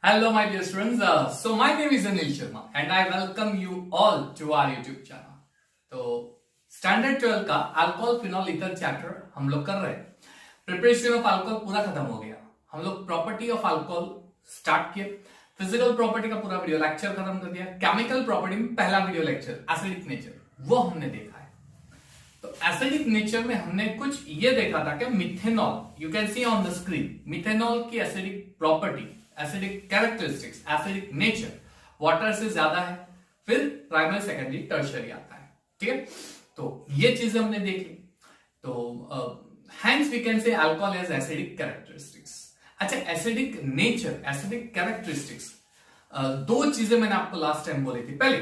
Hello, my dear students. My name is Anil Sharma and I welcome you all to our YouTube channel. तो standard 12 का alcohol phenol ether chapter हम लोग कर रहे हैं. Preparation of alcohol पूरा खत्म हो गया. हम लोग प्रॉपर्टी ऑफ अल्कोहल स्टार्ट किए. फिजिकल प्रॉपर्टी का पूरा वीडियो लेक्चर खत्म कर दिया. केमिकल प्रॉपर्टी में पहला वीडियो लेक्चर एसिडिक नेचर वो हमने देखा है. तो एसिडिक नेचर में हमने कुछ ये देखा था कि methanol, you can see on the screen, methanol की acidic property, acidic characteristics, acidic nature water से ज्यादा है. फिर प्राइमरी, सेकेंडरी, टर्शियरी आता है. ठीक है, तो ये चीजें हमने देख ली. तो hence we can say alcohol has acidic characteristics. अच्छा, एसिडिक नेचर, एसिडिक कैरेक्टरिस्टिक्स, दो चीजें मैंने आपको लास्ट टाइम बोली थी. पहले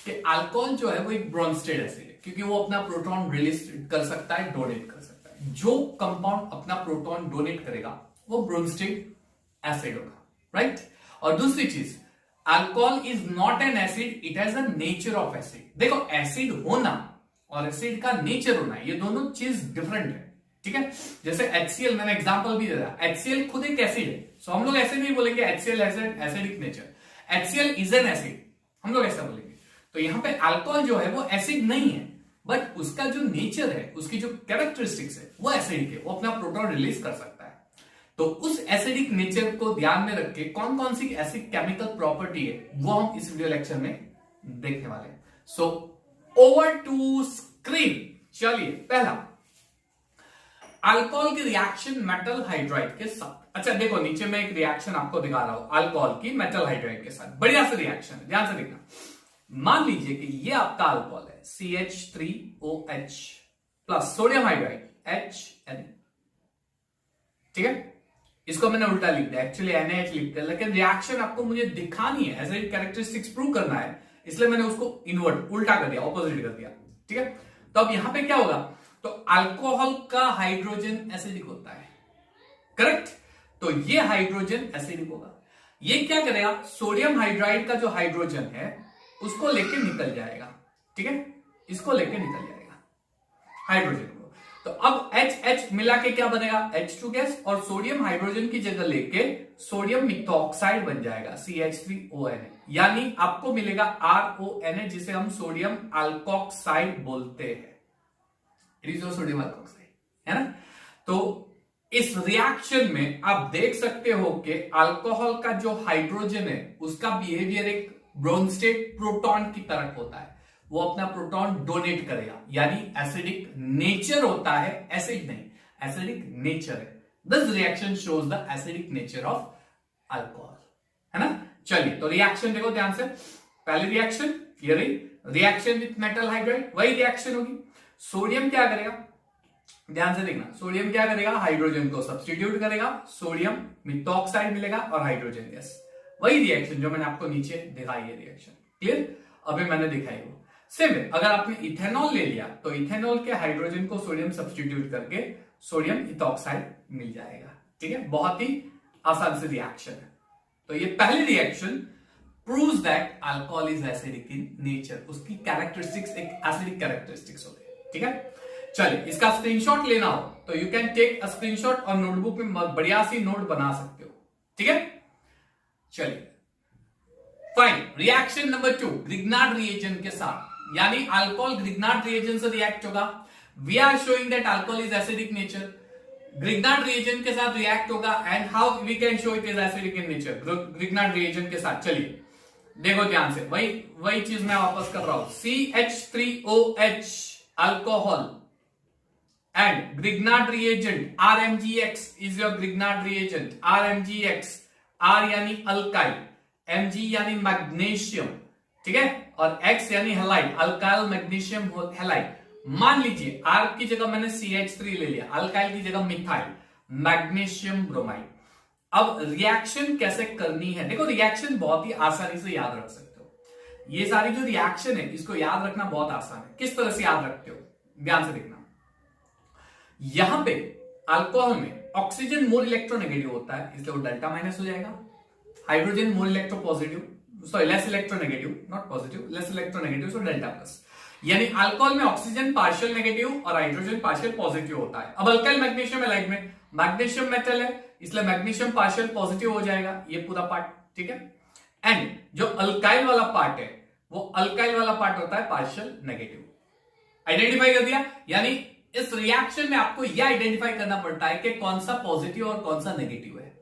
कि अल्कोहल जो है वो एक ब्रोंस्टेड एसिड है, क्योंकि वो अपना प्रोटॉन रिलीज कर सकता है, डोनेट कर सकता है. जो कंपाउंड अपना प्रोटॉन डोनेट करेगा वो ब्रोंस्टेड एसिड होगा, राइट. और दूसरी चीज, alcohol is not an acid, it has a nature of acid. देखो, एसिड होना और एसिड का नेचर होना, ये दोनों चीज डिफरेंट है. ठीक है, जैसे HCl, मैंने एग्जांपल भी दिया. HCl खुद एक एसिड है, सो हम लोग ऐसे नहीं बोलेंगे HCl has an acidic nature. HCl is an acid, हम लोग ऐसा बोलेंगे. तो यहां पे अल्कोहल जो है वो एसिड नहीं है, बट उसका जो नेचर है, उसकी जो कैरेक्टरिस्टिक्स है वो एसिडिक है. वो अपना प्रोटॉन रिलीज कर सकता है. तो उस एसिडिक नेचर को ध्यान में रख के कौन कौन सी ऐसी केमिकल प्रॉपर्टी है वो हम इस वीडियो लेक्चर में देखने वाले हैं. So over to screen. चलिए, पहला अल्कोहल की रिएक्शन मेटल हाइड्राइड के साथ. अच्छा देखो, नीचे मैं एक रिएक्शन आपको दिखा रहा हूं अल्कोहल की मेटल हाइड्राइड के साथ. बढ़िया से रिएक्शन है, ध्यान से देखना. मान लीजिए कि ये आपका अल्कोहल है CH3OH plus sodium hydride HN. ठीक है, इसको मैंने उल्टा लिख दिया, एक्चुअली NaH लिख दिया, लेकिन रिएक्शन आपको मुझे दिखानी है, एसिडिक कैरेक्टरिस्टिक्स प्रूव करना है, इसलिए मैंने उसको इन्वर्ट, उल्टा कर दिया, ऑपोजिट कर दिया. ठीक है, तो अब यहां पे क्या होगा, तो अल्कोहल का हाइड्रोजन एसिडिक होता है, करेक्ट. तो ये हाइड्रोजन एसिडिक होगा. ये क्या करेगा, सोडियम हाइड्राइड का जो हाइड्रोजन है उसको लेके निकल जाएगा. ठीक है, इसको लेके निकल जाएगा हाइड्रोजन को. तो अब HH मिला के क्या बनेगा, H2 गैस, और सोडियम हाइड्रोजन की जगह लेके सोडियम मिथॉक्साइड बन जाएगा CH3ONA. यानी आपको मिलेगा RONA, जिसे हम सोडियम अल्कोक्साइड बोलते हैं. इट इज सोडियम अल्कोक्साइड, है ना. तो इस रिएक्शन में आप देख सकते हो कि अल्कोहल का जो हाइड्रोजन है उसका बिहेवियर एक ब्रोंस्टेड प्रोटॉन की तरह होता है. वो अपना प्रोटॉन डोनेट करेगा, यानी एसिडिक नेचर होता है, एसिड नहीं, एसिडिक नेचर है. This reaction shows the acidic nature of alcohol, है ना. चलिए, तो रिएक्शन देखो ध्यान से. पहली रिएक्शन ये रही, रिएक्शन विथ मेटल हाइड्राइड, वही रिएक्शन होगी. सोडियम क्या करेगा, ध्यान से देखना, सोडियम क्या करेगा, हाइड्रोजन को सब्स्टिट्यूट करेगा, सोडियम मिथॉक्साइड मिलेगा और हाइड्रोजन गैस. वही रिएक्शन जो मैंने आपको नीचे दिखाई है रिएक्शन. क्लियर, अभी मैंने दिखाई वो सेम है. अगर आपने इथेनॉल ले लिया तो इथेनॉल के हाइड्रोजन को सोडियम सब्स्टिट्यूट करके सोडियम इथॉक्साइड मिल जाएगा. ठीक है, बहुत ही आसान से रिएक्शन है. तो ये पहली reaction proves that alcohol is acidic in nature. उसकी कैरेक्टरिस्टिक्स एक एसिडिक कैरेक्टरिस्टिक्स होते हैं. ठीक है, चलिए, इसका स्क्रीनशॉट लेना हो तो you can take a screenshot और नोटबुक में बढ़िया सी नोट बना सकते हो. ठीक है, चलिए fine. Reaction number 2 Grignard reagent के साथ, यानी अल्कोहल ग्रिग्नार्ड रिएजेंट से रिएक्ट होगा. We are showing that alcohol is acidic nature. Grignard reagent के साथ रिएक्ट होगा and how we can show it is acidic in nature. Grignard reagent के साथ, चलिए देखो ध्यान से, वही चीज मैं वापस कर रहा हूं. CH3OH alcohol and Grignard reagent RMgX is your Grignard reagent. RMgX, R यानी अल्काइल, Mg यानी मैग्नीशियम, ठीक है, और X यानी हैलाइड, अल्काइल मैग्नीशियम हैलाइड. मान लीजिए R की जगह मैंने CH3 ले लिया, अल्काइल की जगह मिथाइल, मैग्नीशियम ब्रोमाइड. अब रिएक्शन कैसे करनी है, देखो रिएक्शन बहुत ही आसानी से याद रख सकते हो. ये सारी जो रिएक्शन है इसको याद रखना बहुत आसान है. किस तरह से याद रखते हो, ध्यान से देखना. यहां पे अल्कोहल में ऑक्सीजन मोर इलेक्ट्रोनेगेटिव होता है, इसलिए वो डेल्टा माइनस हो जाएगा. Hydrogen more electro positive, sorry less electronegative, not positive, less electronegative, so delta plus. यानी अल्कोहल में ऑक्सीजन पार्शियल नेगेटिव और हाइड्रोजन पार्शियल पॉजिटिव होता है. अब अल्काइल मैग्नीशियम हैलाइड में मैग्नीशियम मेटल है, इसलिए मैग्नीशियम पार्शियल पॉजिटिव हो जाएगा, ये पूरा पार्ट. ठीक है। एंड जो अल्काइल वाला पार्ट है वो अल्काइल वाला पार्ट होता है पार्शियल नेगेटिव। आइडेंटिफाई कर दिया। यानी इस रिएक्शन में आपको यह आइडेंटिफाई करना पड़ता है कि कौन सा पॉजिटिव और कौन सा नेगेटिव है।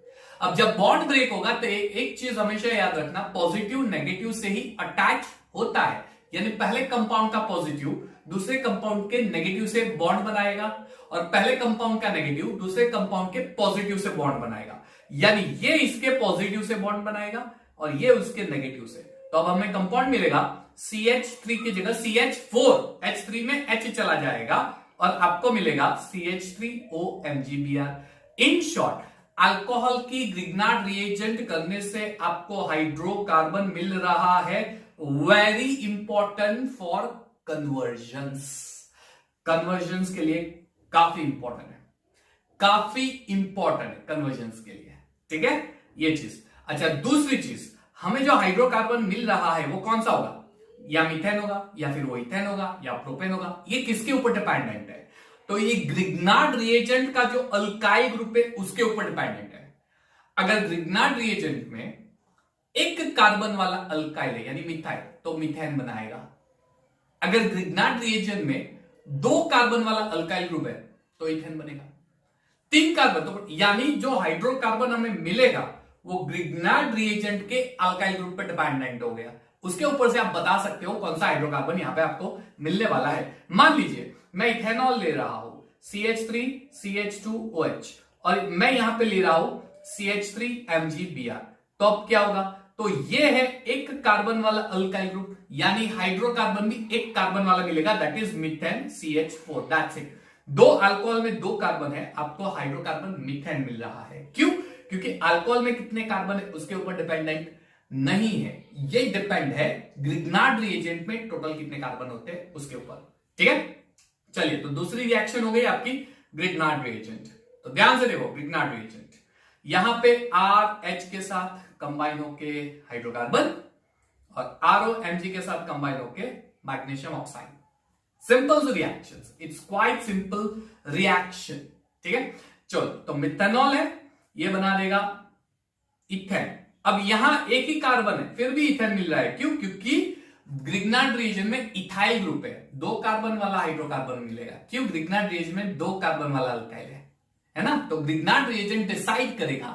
अब जब बॉन्ड ब्रेक होगा तो एक चीज हमेशा याद रखना, पॉजिटिव नेगेटिव से ही अटैच होता है। यानी पहले कंपाउंड का पॉजिटिव दूसरे कंपाउंड के नेगेटिव से बॉन्ड बनाएगा और पहले कंपाउंड का नेगेटिव दूसरे कंपाउंड के पॉजिटिव से बॉन्ड बनाएगा। यानी ये इसके पॉजिटिव से बॉन्ड बनाएगा और ये उसके नेगेटिव से। तो अब हमें कंपाउंड मिलेगा CH3 की जगह CH4, H3 में H चला जाएगा और आपको मिलेगा CH3OMgBr। इन शॉर्ट, अल्कोहल की ग्रिग्नार्ड रिएजेंट करने से आपको हाइड्रोकार्बन मिल रहा है। Very important for convergence. Convergence के लिए काफी इंपॉर्टेंट है, काफी इंपॉर्टेंट है कन्वर्जन्स के लिए, ठीक है ये चीज। अच्छा, दूसरी चीज, हमें जो हाइड्रोकार्बन मिल रहा है वो कौन सा होगा? या मीथेन होगा या फिर वो इथेन होगा या प्रोपेन होगा। ये किसके ऊपर डिपेंडेंट है? तो ये ग्रिग्नार्ड रिएजेंट का जो अल्काइल ग्रुप है उसके ऊपर डिपेंडेंट है। अगर ग्रिग्नार्ड रिएजेंट में एक कार्बन वाला अल्काइल है यानी मिथाइल, तो मीथेन बनाएगा। अगर ग्रिग्नार्ड रिएजेंट में 2 कार्बन वाला अल्काइल ग्रुप है तो इथेन बनेगा। 3 कार्बन, तो यानी जो हाइड्रोकार्बन हमें मिलेगा वो ग्रिग्नार्ड रिएजेंट के अल्काइल ग्रुप पर डिपेंडेंट हो गया। उसके ऊपर से आप बता सकते हो कौन सा हाइड्रोकार्बन यहां पे आपको मिलने वाला है। मान लीजिए मैं इथेनॉल ले रहा हूं CH3 CH2OH और मैं यहां पे ले रहा हूं CH3MgBr, तो अब क्या होगा? तो ये है एक कार्बन वाला अल्काइल ग्रुप, यानी हाइड्रोकार्बन भी एक कार्बन वाला मिलेगा, that is methane CH4, that's it. 2 alcohol में 2 कार्बन है, आपको हाइड्रोकार्बन मीथेन मिल रहा है। क्यों? क्योंकि अल्कोहल में कितने कार्बन है उसके ऊपर डिपेंडेंट नहीं है, ये डिपेंड है ग्रिग्नार्ड रिएजेंट में टोटल कितने कार्बन होते हैं उसके ऊपर, ठीक है। चलिए, तो दूसरी रिएक्शन हो गई आपकी ग्रिग्नार्ड रिएजेंट। तो ध्यान से देखो, ग्रिग्नार्ड रिएजेंट यहां पे RH के साथ कंबाइन होके हाइड्रोकार्बन और ROMg के साथ कंबाइन होके magnesium oxide. Simple reaction, it's quite simple reaction, ठीक है। चलो, तो मिथेनॉल है, ये बना देगा इथेन। अब यहां एक ही कार्बन है फिर भी इथेन मिल रहा है। क्यों? क्योंकि ग्रिग्नार्ड रीजन में इथाइल ग्रुप है, 2 कार्बन वाला हाइड्रोकार्बन मिलेगा। क्यों? ग्रिग्नार्ड रीजन में 2 कार्बन वाला अल्काइल है ना। तो ग्रिग्नार्ड रिएजेंट डिसाइड करेगा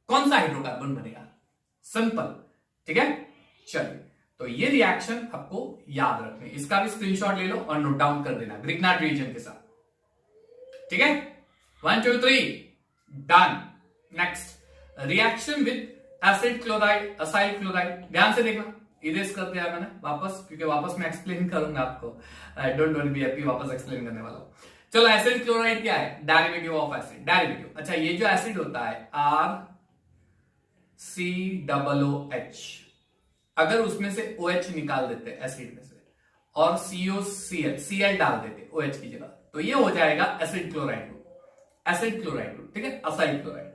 कौन सा हाइड्रोकार्बन बनेगा, सिंपल, ठीक है। चलिए, तो ये रिएक्शन आपको याद रखनी, इसका भी स्क्रीनशॉट ले लो और नोट डाउन कर देना ग्रिग्नार्ड रिएजेंट के साथ, ठीक है। 1 2 3 done. Next, reaction with acid chloride, acyl chloride. ध्यान से देखना, इरेज कर दिया मैंने वापस, क्योंकि वापस मैं एक्सप्लेन करूंगा आपको। डोंट वरी बी हैप्पी, वापस एक्सप्लेन करने वाला हूं। चलो, एसिड क्लोराइड क्या है? Derivative of acid, derivative. अच्छा, ये जो एसिड होता है RCOOH, अगर उसमें से OH निकाल देते एसिड में से और COCl डाल देते OH की जगह, तो ये हो जाएगा acid chloride group, acid chloride group, ठीक है, असाइल क्लोराइड।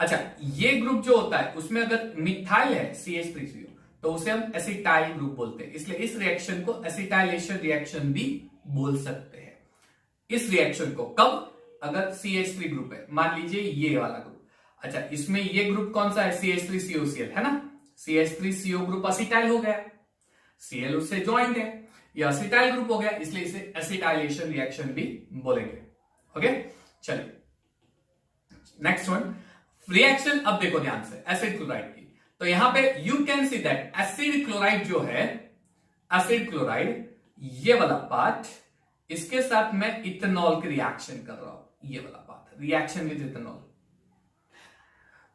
अच्छा, ये ग्रुप जो होता है उसमें अगर मिथाइल है CH3CO, तो उसे हम एसिटाइल ग्रुप बोलते हैं। इसलिए इस रिएक्शन को एसिटाइलेशन रिएक्शन भी बोल सकते हैं। इस रिएक्शन को कब? अगर CH3 ग्रुप है, मान लीजिए ये वाला ग्रुप। अच्छा, इसमें ये ग्रुप कौन सा है? CH3COCl है ना। CH3CO ग्रुप एसिटाइल हो गया, Cl उससे ज्वाइंट है, ये एसिटाइल ग्रुप हो गया, इसलिए इसे एसिटाइलेशन रिएक्शन भी बोलेंगे। ओके, चलिए नेक्स्ट वन, रिएक्शन। अब देखो ध्यान से एसिड क्लोराइड की, तो यहां पे you can see that acid chloride जो है, एसिड क्लोराइड ये वाला पार्ट, इसके साथ मैं इथेनॉल की रिएक्शन कर रहा हूं, ये वाला पार्ट, रिएक्शन विद इथेनॉल।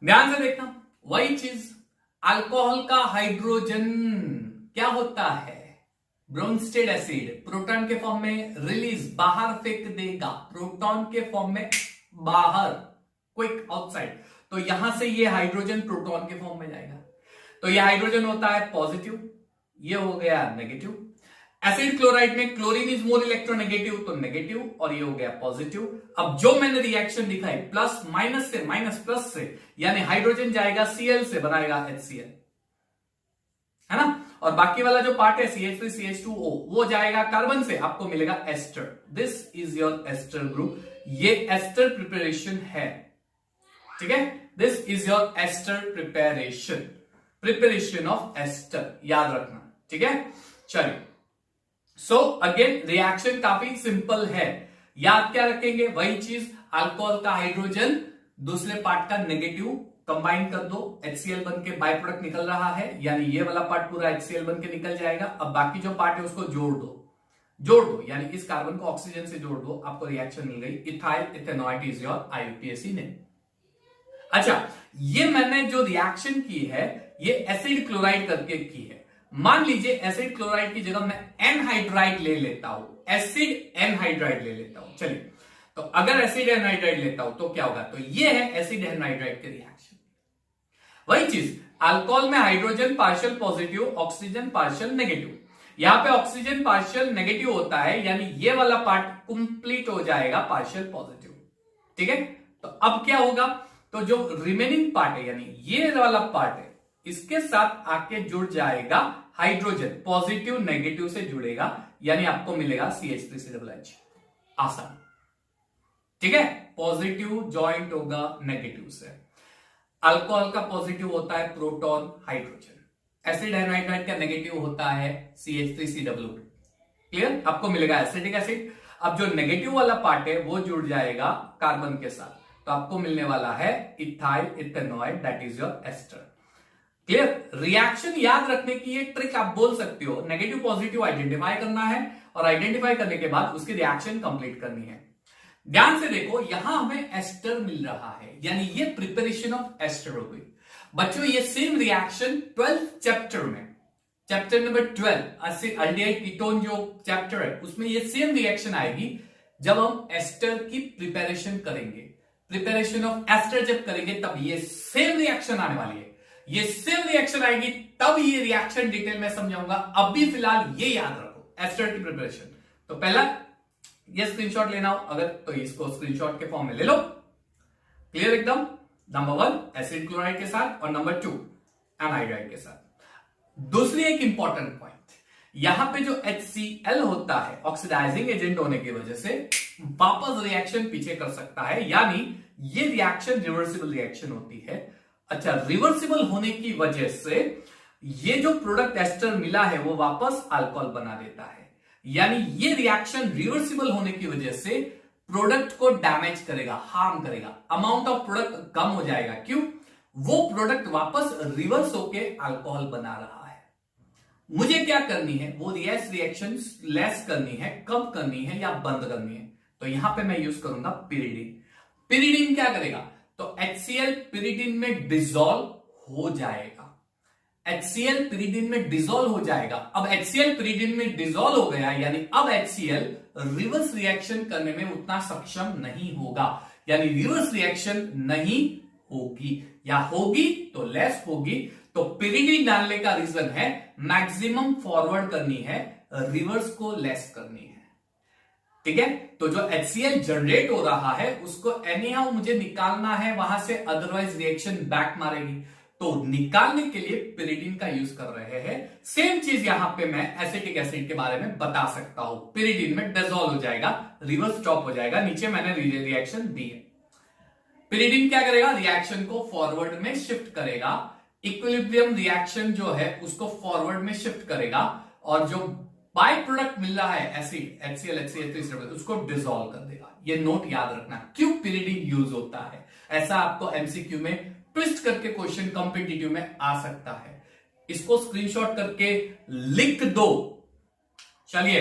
ध्यान से देखना, वही चीज, अल्कोहल का हाइड्रोजन क्या होता है? ब्रोंस्टेड एसिड, प्रोटॉन के फॉर्म में रिलीज, बाहर फेंक देगा, प्रोटॉन के फॉर्म में बाहर, क्विक आउटसाइड। तो यहां से ये हाइड्रोजन प्रोटॉन के फॉर्म में जाएगा, तो ये हाइड्रोजन होता है पॉजिटिव, ये हो गया नेगेटिव। एसिड क्लोराइड में क्लोरीन इज मोर इलेक्ट्रोनेगेटिव, तो नेगेटिव, और ये हो गया पॉजिटिव। अब जो मैंने रिएक्शन दिखाई प्लस माइनस से, माइनस प्लस से, यानी हाइड्रोजन जाएगा Cl से, बनाएगा HCl, है ना। और बाकी वाला जो पार्ट है CH3 CH2O, वो जाएगा कार्बन से, आपको मिलेगा ester. This is your ester group, ये एस्टर प्रिपरेशन है, ठीक है। This is your ester preparation, preparation of ester, याद रखना, ठीक है। चलिए, सो अगेन रिएक्शन काफी सिंपल है, याद क्या रखेंगे, वही चीज, अल्कोहल का हाइड्रोजन दूसरे पार्ट का नेगेटिव कंबाइन कर दो, HCl बन के बाय प्रोडक्ट निकल रहा है, यानी ये वाला पार्ट पूरा HCl बन के निकल जाएगा। अब बाकी जो पार्ट है उसको जोड़ दो, यानी इस कार्बन को ऑक्सीजन से जोड़ दो, आपको रिएक्शन मिल गई, ethyl ethanoid is your IUPAC name. अच्छा, ये मैंने जो रिएक्शन की है ये एसिड क्लोराइड करके की है। मान लीजिए एसिड क्लोराइड की जगह मैं एनहाइड्राइड ले लेता हूं, एसिड एनहाइड्राइड ले लेता हूं। चलिए, तो अगर एसिड एनहाइड्राइड लेता हूं तो क्या होगा, तो ये है एसिड एनहाइड्राइड के रिएक्शन। वही चीज, अल्कोहल में hydrogen partial positive, oxygen partial negative. यहां पे ऑक्सीजन पार्शियल नेगेटिव होता है, यानी ये वाला पार्ट कंप्लीट हो जाएगा पार्शियल पॉजिटिव, ठीक है। तो अब क्या होगा, तो जो रिमेनिंग पार्ट है यानी ये वाला पार्ट है, इसके साथ आके जुड़ जाएगा हाइड्रोजन, पॉजिटिव नेगेटिव से जुड़ेगा, यानी आपको मिलेगा CH3CH, आसान, ठीक है। पॉजिटिव ज्वाइंट होगा नेगेटिव से। अल्कोहल का पॉजिटिव होता है प्रोटॉन हाइड्रोजन, एसिड एनहाइड्राइड का नेगेटिव होता है CH3CW, क्लियर, आपको मिलेगा एसिटिक एसिड। अब जो नेगेटिव वाला पार्ट है वो जुड़ जाएगा कार्बन के साथ, तो आपको मिलने वाला है ethyl ethanoid, that is your ester, clear. Reaction याद रखने की ये ट्रिक आप बोल सकते हो, नेगेटिव पॉजिटिव आइडेंटिफाई करना है और आइडेंटिफाई करने के बाद उसकी रिएक्शन कंप्लीट करनी है। ध्यान से देखो, यहां हमें एस्टर मिल रहा है, यानी ये प्रिपरेशन ऑफ एस्टर हो गई। बच्चों ये सेम रिएक्शन 12th चैप्टर में, चैप्टर नंबर 12 अल्डिहाइड कीटोन जो चैप्टर है उसमें ये सेम रिएक्शन आएगी जब हम एस्टर की प्रिपरेशन करेंगे। प्रिपरेशन ऑफ एस्टर जब करेंगे तब ये सेम रिएक्शन आने वाली है, ये सेम रिएक्शन आएगी, तब ये रिएक्शन डिटेल में समझाऊंगा। अभी फिलहाल ये याद रखो, एस्टर की प्रिपरेशन। तो पहला ये स्क्रीनशॉट लेना हो अगर, तो इसको स्क्रीनशॉट के फॉर्म में ले लो, क्लियर एकदम। नंबर 1 एसिड क्लोराइड के साथ और नंबर 2 एनहाइड्राइड के साथ। दूसरी एक इंपॉर्टेंट पॉइंट, यहां पे जो HCl होता है ऑक्सीडाइजिंग एजेंट होने की वजह से वापस रिएक्शन पीछे कर सकता है, यानी ये रिएक्शन रिवर्सिबल रिएक्शन होती है। अच्छा, रिवर्सिबल होने की वजह से ये जो प्रोडक्ट एस्टर मिला है वो वापस अल्कोहल बना देता है, यानी ये रिएक्शन रिवर्सिबल होने की वजह से प्रोडक्ट को डैमेज करेगा, हार्म करेगा, अमाउंट ऑफ प्रोडक्ट कम हो जाएगा। क्यों, वो प्रोडक्ट वापस रिवर्स होके अल्कोहल बना रहा है। मुझे क्या करनी है, वो रिएक्शन लेस करनी है, कम करनी है या बंद करनी है। तो यहां पे मैं यूज करूंगा पिरिडीन। पिरिडीन क्या करेगा, तो HCl पिरिडीन में डिसॉल्व हो जाएगा, HCl पिरिडीन में डिसॉल्व हो जाएगा। अब HCl पिरिडीन में डिसॉल्व हो गया, यानी अब HCl रिवर्स रिएक्शन करने में उतना सक्षम नहीं होगा, यानी रिवर्स रिएक्शन नहीं होगी, या होगी तो लेस होगी। तो पिरिडीन डालने का रीजन है मैक्सिमम फॉरवर्ड करनी है, रिवर्स को लेस करनी है, ठीक है। तो जो HCl जनरेट हो रहा है उसको एनीहाउ मुझे निकालना है वहां से, अदरवाइज रिएक्शन बैक मारेगी। तो निकालने के लिए पिरिडीन का यूज कर रहे हैं। सेम चीज यहां पे मैं एसिटिक एसिड के बारे में बता सकता हूं, पिरिडीन में डिसॉल्व हो जाएगा, रिवर्स स्टॉप हो जाएगा। नीचे मैंने रिएक्शन दी है। पिरिडीन क्या करेगा, रिएक्शन को फॉरवर्ड में शिफ्ट करेगा, इक्विलिब्रियम रिएक्शन जो है उसको फॉरवर्ड में शिफ्ट करेगा, और जो बाय प्रोडक्ट मिल रहा है एसिड HCl HCl उसको डिसॉल्व कर देगा। ये नोट याद रखना, क्यों पिरिडीन यूज होता है। ऐसा आपको MCQ में ट्विस्ट करके क्वेश्चन कॉम्पिटिटिव में आ सकता है, इसको स्क्रीनशॉट करके लिख दो। चलिए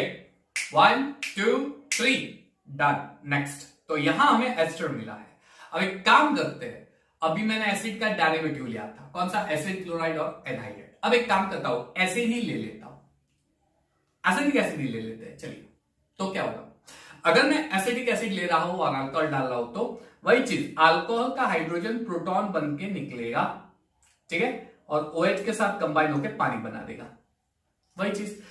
1 2 3 डन। नेक्स्ट, तो यहां हमें एस्टर मिला है। अब एक काम करते हैं, अभी मैंने एसिड का डेरिवेटिव लिया था, कौन सा, एसिड क्लोराइड और एनहाइड्राइड। अब एक काम करता हूं, एसिड ही ले लेता हूं, एसिडिक एसिड ही ले लेते हैं। चलिए, तो क्या होगा, अगर मैं एसिडिक एसिड ले रहा हूं और अल्कोहल डाल रहा हूं तो वही चीज, अल्कोहल का हाइड्रोजन प्रोटॉन बन के निकलेगा, ठीक है, और OH के साथ कंबाइन होकर पानी बना देगा, वही चीज,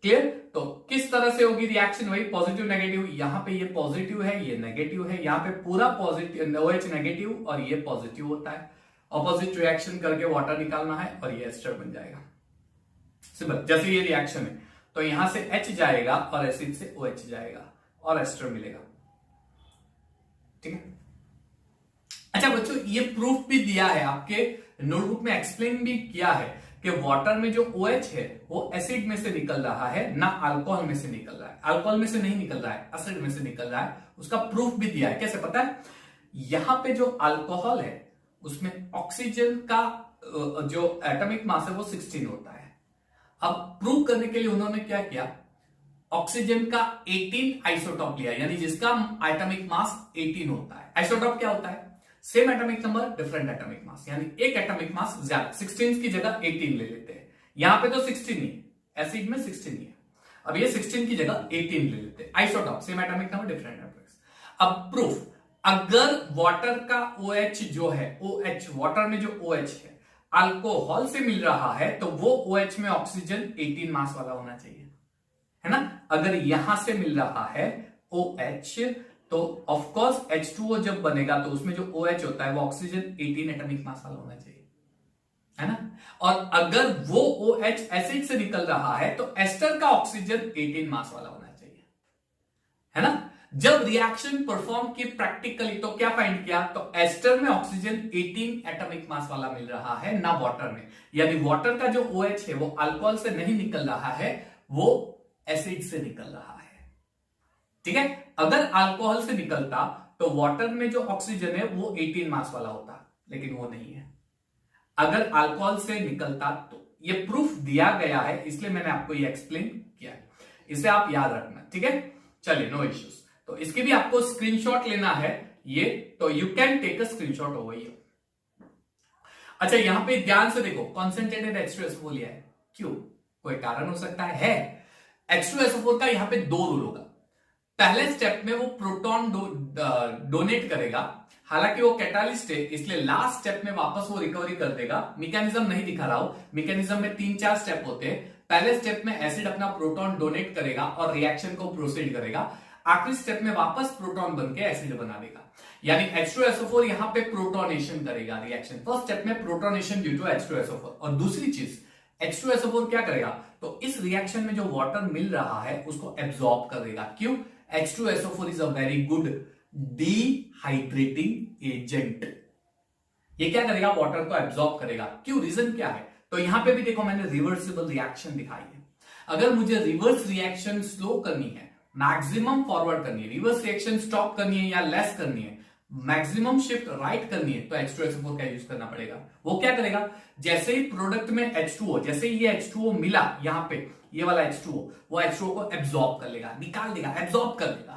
क्लियर। तो किस तरह से होगी रिएक्शन, वही पॉजिटिव नेगेटिव। यहां पे ये पॉजिटिव है, ये नेगेटिव है, यहां पे पूरा पॉजिटिव OH नेगेटिव और ये पॉजिटिव होता है। ऑपोजिट रिएक्शन करके वाटर निकालना है और ये एस्टर बन जाएगा, सिंपल। जैसे ये रिएक्शन है तो यहां से H जाएगा और एसिड से OH जाएगा और एस्टर मिलेगा, ठीक है। अच्छा बच्चों, ये प्रूफ भी दिया है आपके नोटबुक में एक्सप्लेन भी किया है कि वाटर में जो OH है वो एसिड में से निकल रहा है, ना अल्कोहल में से निकल रहा है। अल्कोहल में से नहीं निकल रहा है, एसिड में से निकल रहा है। उसका प्रूफ भी दिया है। कैसे पता है? यहां पे जो अल्कोहल है उसमें ऑक्सीजन का जो एटॉमिक मास है वो 16 होता है। अब प्रूव करने के लिए उन्होंने क्या किया, ऑक्सीजन का 18 आइसोटॉप लिया, यानी जिसका एटॉमिक मास 18 होता है। आइसोटॉप क्या होता है? Same atomic number different atomic mass, यानी एक एटॉमिक मास ज्यादा, 16 की जगह 18 ले लेते हैं। यहां पे तो 16 ही है, एसिड में 16 ही है। अब ये 16 की जगह 18 ले लेते हैं। Isotope same atomic number different atomic. अब प्रूफ, अगर वाटर का OH जो है, OH वाटर में जो OH है अल्कोहल से मिल रहा है तो वो OH में ऑक्सीजन 18 मास वाला होना चाहिए, है ना। अगर यहां से मिल रहा है OH तो ऑफ कोर्स H2O जब बनेगा तो उसमें जो OH होता है वो ऑक्सीजन 18 एटॉमिक मास वाला होना चाहिए, है ना। और अगर वो OH एसिड से निकल रहा है तो एस्टर का ऑक्सीजन 18 मास वाला होना चाहिए, है ना। जब रिएक्शन परफॉर्म की प्रैक्टिकली तो क्या फाइंड किया, तो एस्टर में ऑक्सीजन 18 एटॉमिक मास वाला मिल रहा है, ना वाटर में। यानी वाटर का जो OH है वो अल्कोहल से नहीं निकल रहा है, वो एसिड से निकल रहा है, ठीक है। अगर अल्कोहल से निकलता तो वाटर में जो ऑक्सीजन है वो 18 मास वाला होता, लेकिन वो नहीं है। अगर अल्कोहल से निकलता तो ये प्रूफ दिया गया है, इसलिए मैंने आपको ये एक्सप्लेन किया है, इसे आप याद रखना, ठीक है। चलिए, नो इश्यूज। तो इसकी भी आपको स्क्रीनशॉट लेना है ये, तो you can take a screenshot over here. अच्छा, यहां पे ध्यान से देखो, कॉन्सेंट्रेटेड H2SO4 लिया है, क्यों? कोई कारण हो सकता है। H2SO4 का यहां पे 2 रूल होगा। पहले स्टेप में वो प्रोटॉन डोनेट करेगा, हालांकि वो कैटालिस्ट है इसलिए लास्ट स्टेप में वापस वो रिकवरी कर देगा। मैकेनिज्म नहीं दिखा रहा हूं, मैकेनिज्म में 3-4 स्टेप होते हैं। पहले स्टेप में एसिड अपना प्रोटॉन डोनेट करेगा और रिएक्शन को प्रोसीड करेगा। आखिरी स्टेप में वापस प्रोटॉन बनके एसिड बना देगा, यानी H2SO4 यहां पे प्रोटोनेशन करेगा रिएक्शन। फर्स्ट स्टेप में प्रोटोनेशन ड्यू टू H2SO4। और दूसरी चीज, H2SO4 क्या करेगा, तो इस रिएक्शन में जो वाटर मिल रहा है उसको एब्सॉर्ब कर देगा। क्यों? H2SO4 is a very good dehydrating agent. ये क्या करेगा, वाटर को एब्सॉर्ब करेगा। क्यों? रीजन क्या है? तो यहां पे भी देखो, मैंने रिवर्सिबल रिएक्शन दिखाई है। अगर मुझे रिवर्स रिएक्शन स्लो करनी है, मैक्सिमम फॉरवर्ड करनी है, रिवर्स रिएक्शन स्टॉप करनी है या लेस करनी है, मैक्सिमम शिफ्ट राइट करनी है, तो H2SO4 का यूज करना पड़ेगा। वो क्या करेगा, जैसे ही प्रोडक्ट में H2O, जैसे ही ये H2O मिला यहां पे, ये वाला H2O, वो H2O को एब्सॉर्ब कर लेगा, निकाल देगा, एब्सॉर्ब कर लेगा,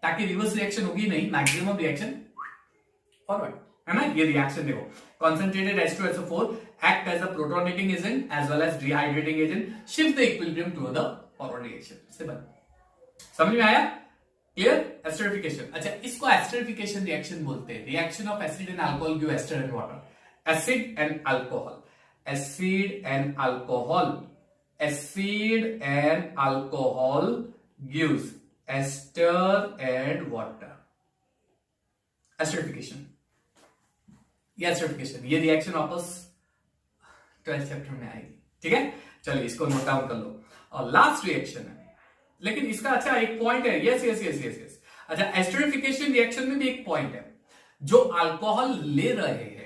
ताकि रिवर्स रिएक्शन होगी नहीं, मैक्सिमम रिएक्शन फॉरवर्ड, है ना। ये रिएक्शन देखो, concentrated H2SO4 act as a protonating agent as well as dehydrating agent, shift the equilibrium to the forward reaction। Simple, समझ में आया? क्लियर? एस्टरिफिकेशन। अच्छा, इसको एस्टरिफिकेशन रिएक्शन बोलते हैं। Reaction of acid and alcohol give ester and water. Acid and alcohol, acid and alcohol, acid and alcohol gives ester and water. Esterification, ये esterification, ये reaction वापस 12th चैप्टर में आएगी, ठीक है। चलिए, इसको नोट डाउन कर लो। और लास्ट रिएक्शन है, लेकिन इसका अच्छा एक पॉइंट है। Yes yes yes yes yes. अच्छा, एस्टरिफिकेशन रिएक्शन में भी एक पॉइंट है। जो अल्कोहल ले रहे हैं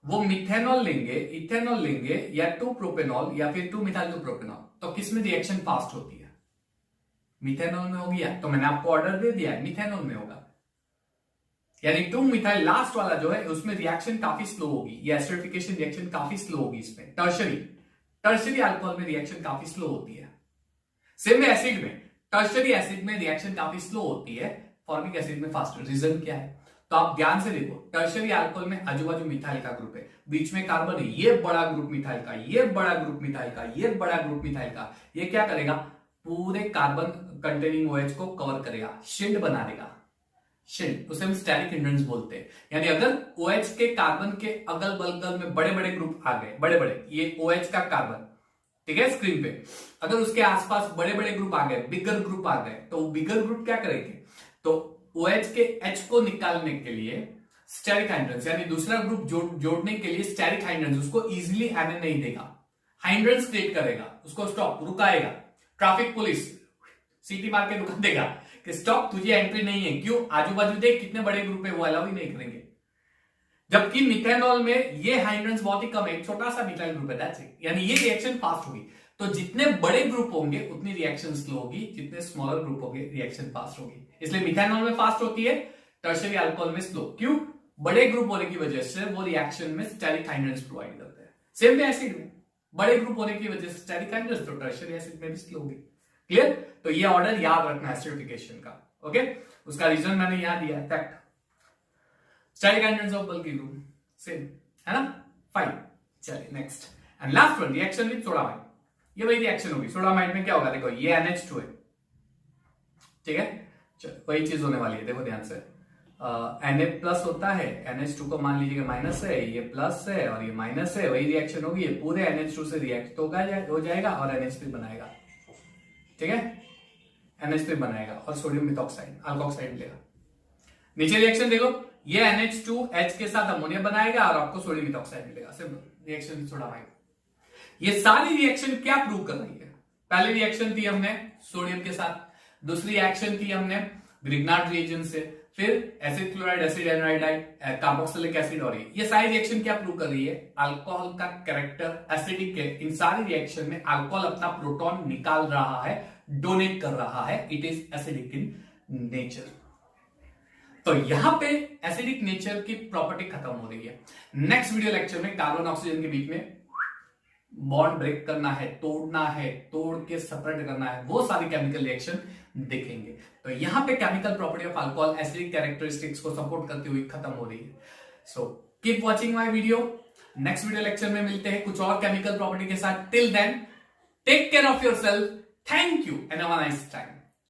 वो मिथेनॉल लेंगे, इथेनॉल लेंगे, या 2-प्रोपेनॉल या फिर 2-मिथाइल 2-प्रोपेनॉल, तो किसमें रिएक्शन फास्ट होती है? मिथेनॉल में होगी। तो मैंने आपको ऑर्डर दे दिया है, मिथेनॉल में होगा। यानी 2-मिथाइल लास्ट वाला जो है उसमें रिएक्शन काफी स्लो होगी। ये एस्टरिफिकेशन रिएक्शन काफी स्लो होगी इसमें। टर्शरी अल्कोहल में रिएक्शन काफी स्लो होती है। सेम में एसिड में, टर्शरी एसिड में रिएक्शन काफी स्लो होती है, फॉर्मिक एसिड में फास्टर। रीजन क्या है? तो आप ध्यान से देखो, टर्शरी अल्कोहल में आजू बाजू मिथाइल का ग्रुप है, बीच में कार्बन है, ये बड़ा ग्रुप मिथाइल का, ये बड़ा ग्रुप मिथाइल का, ये बड़ा ग्रुप मिथाइल का। ये क्या करेगा, पूरे कार्बन कंटेनिंग OH को कवर करेगा, शील्ड बना देगा। शील्ड, उसे हम स्टेरिक हिंड्रेंस बोलते हैं। यानी अगर OH के कार्बन के अगल बगल में बड़े बड़े ग्रुप आ गए, बड़े बड़े, ये OH का कार्बन, ठीक है, स्क्रीन पे, अगर उसके आसपास बड़े बड़े ग्रुप आ गए, बिगर ग्रुप आ गए, तो बिगर ग्रुप क्या करेंगे, तो OH के H को निकालने के लिए स्टेरिक हाइंड्रेंस, यानी दूसरा ग्रुप जोड़ने के लिए स्टेरिक हाइंड्रेंस उसको इजीली आने नहीं देगा, हाइंड्रेंस क्रिएट करेगा, उसको स्टॉप, रुकाएगा। ट्रैफिक पुलिस सीटी मार के रुका देगा कि स्टॉप, तुझे एंट्री नहीं है। क्यों? आजू बाजू देख कितने बड़े ग्रुप है, वो अलाउ ही नहीं करेंगे। जबकि मिथेनॉल में ये हाइड्रोजन बहुत ही कम है, एक छोटा सा मिथाइल ग्रुप है, दैट्स इट। यानी ये रिएक्शन फास्ट होगी। तो जितने बड़े ग्रुप होंगे उतनी रिएक्शन स्लो होगी, जितने स्मॉलर ग्रुप होंगे रिएक्शन फास्ट होगी। इसलिए मिथेनॉल में फास्ट होती है, टर्शियरी अल्कोहल में स्लो। क्यों? बड़े ग्रुप होने की वजह से वो रिएक्शन में स्टेरिक हाइड्रोजन प्रोवाइड करते हैं। सेम वे एसिड में बड़े ग्रुप होने की वजह से स्टेरिक हाइड्रोजन, तो टर्शियरी एसिड में भी स्लो होगी। क्लियर? तो ये ऑर्डर याद रखना एसिडिफिकेशन का। ओके, उसका रीजन मैंने यहां दिया है, fact. Steric hydrogen of bulky group same है ना, फाइन। चलिए next and last one, reaction with sodamide. ये वही रिएक्शन होगी। सोडामाइड में क्या होगा, देखो ये NH2 है, ठीक है। चलो वही चीज होने वाली है, देखो ध्यान से। Na प्लस होता है, NH2 को मान लीजिएगा माइनस है, ये प्लस है और ये माइनस है, वही रिएक्शन होगी। ये पूरे NH2 से रिएक्ट तो हो जाएगा और NH3 बनाएगा, ठीक है। NH3 बनाएगा और सोडियम मिथॉक्साइड अल्कोक्साइड मिलेगा। नीचे रिएक्शन देखो, ये NH2H के साथ अमोनिया बनाएगा और आपको सोडियम मिथॉक्साइड मिलेगा। Simple reaction sodamide. ये सारी रिएक्शन क्या प्रूव कर रही है? पहली रिएक्शन थी हमने सोडियम के साथ, दूसरी रिएक्शन थी हमने ग्रिग्नार्ड रिएजेंट से, फिर acid chloride, acid anhydride, carboxylic acid, और ये सारी रिएक्शन क्या प्रूव कर रही है? अल्कोहल का कैरेक्टर एसिडिक है। इन सारी रिएक्शन में अल्कोहल अपना प्रोटॉन निकाल रहा है, डोनेट कर रहा है, it is acidic in nature. तो यहां पे एसिडिक नेचर की प्रॉपर्टी खत्म हो रही है। नेक्स्ट वीडियो लेक्चर में कार्बन ऑक्सीजन के बीच में बॉन्ड ब्रेक करना है, तोड़ना है, तोड़ के सेपरेट करना है, वो सारी केमिकल रिएक्शन देखेंगे। तो यहां पे chemical property of alcohol acidic characteristics को सपोर्ट करती हुई खत्म हो रही है। So keep watching my video. Next video lecture में मिलते हैं कुछ और केमिकल प्रॉपर्टी के साथ। Till then take care of yourself. Thank you and have a nice time.